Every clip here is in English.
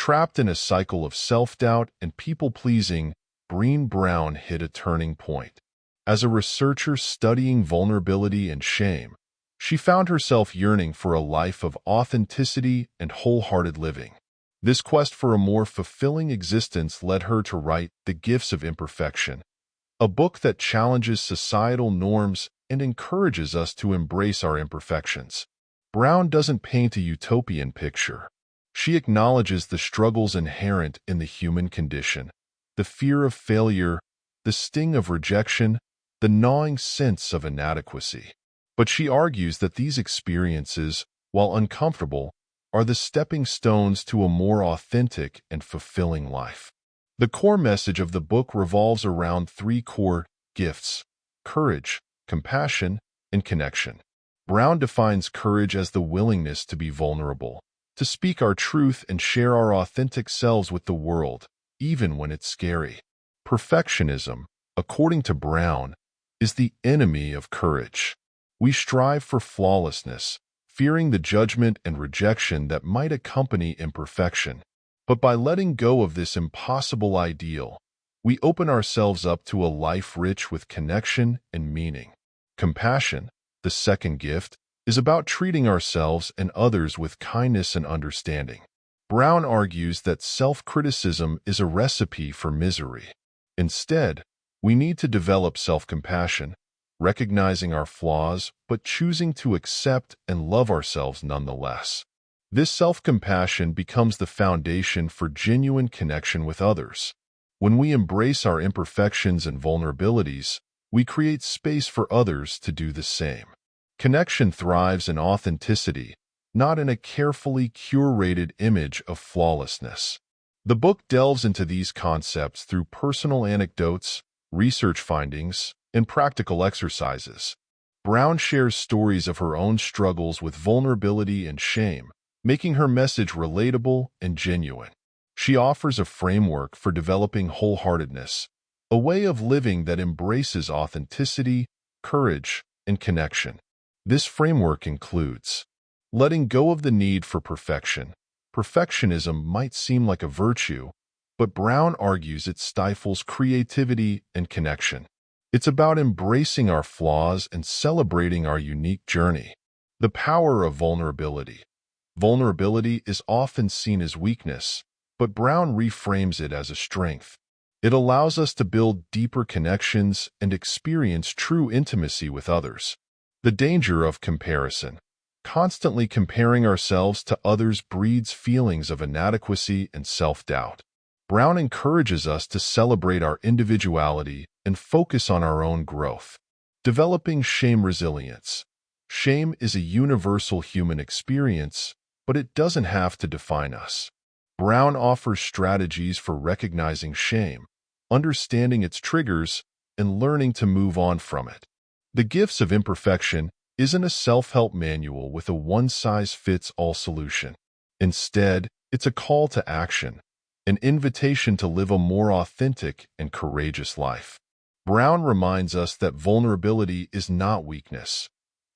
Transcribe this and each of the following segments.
Trapped in a cycle of self-doubt and people-pleasing, Brené Brown hit a turning point. As a researcher studying vulnerability and shame, she found herself yearning for a life of authenticity and wholehearted living. This quest for a more fulfilling existence led her to write The Gifts of Imperfection, a book that challenges societal norms and encourages us to embrace our imperfections. Brown doesn't paint a utopian picture. She acknowledges the struggles inherent in the human condition, the fear of failure, the sting of rejection, the gnawing sense of inadequacy. But she argues that these experiences, while uncomfortable, are the stepping stones to a more authentic and fulfilling life. The core message of the book revolves around three core gifts: courage, compassion, and connection. Brown defines courage as the willingness to be vulnerable, to speak our truth and share our authentic selves with the world, even when it's scary. Perfectionism, according to Brown, is the enemy of courage. We strive for flawlessness, fearing the judgment and rejection that might accompany imperfection. But by letting go of this impossible ideal, we open ourselves up to a life rich with connection and meaning. Compassion, the second gift, is about treating ourselves and others with kindness and understanding. Brown argues that self-criticism is a recipe for misery. Instead, we need to develop self-compassion, recognizing our flaws but choosing to accept and love ourselves nonetheless. This self-compassion becomes the foundation for genuine connection with others. When we embrace our imperfections and vulnerabilities, we create space for others to do the same. Connection thrives in authenticity, not in a carefully curated image of flawlessness. The book delves into these concepts through personal anecdotes, research findings, and practical exercises. Brown shares stories of her own struggles with vulnerability and shame, making her message relatable and genuine. She offers a framework for developing wholeheartedness, a way of living that embraces authenticity, courage, and connection. This framework includes letting go of the need for perfection. Perfectionism might seem like a virtue, but Brown argues it stifles creativity and connection. It's about embracing our flaws and celebrating our unique journey. The power of vulnerability. Vulnerability is often seen as weakness, but Brown reframes it as a strength. It allows us to build deeper connections and experience true intimacy with others. The danger of comparison. Constantly comparing ourselves to others breeds feelings of inadequacy and self-doubt. Brown encourages us to celebrate our individuality and focus on our own growth. Developing shame resilience. Shame is a universal human experience, but it doesn't have to define us. Brown offers strategies for recognizing shame, understanding its triggers, and learning to move on from it. The Gifts of Imperfection isn't a self-help manual with a one-size-fits-all solution. Instead, it's a call to action, an invitation to live a more authentic and courageous life. Brown reminds us that vulnerability is not weakness.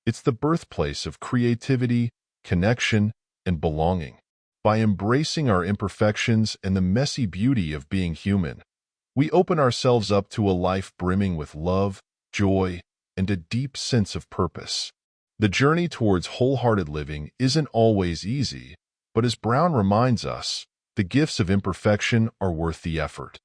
It's the birthplace of creativity, connection, and belonging. By embracing our imperfections and the messy beauty of being human, we open ourselves up to a life brimming with love, joy, and a deep sense of purpose. The journey towards wholehearted living isn't always easy, but as Brown reminds us, the gifts of imperfection are worth the effort.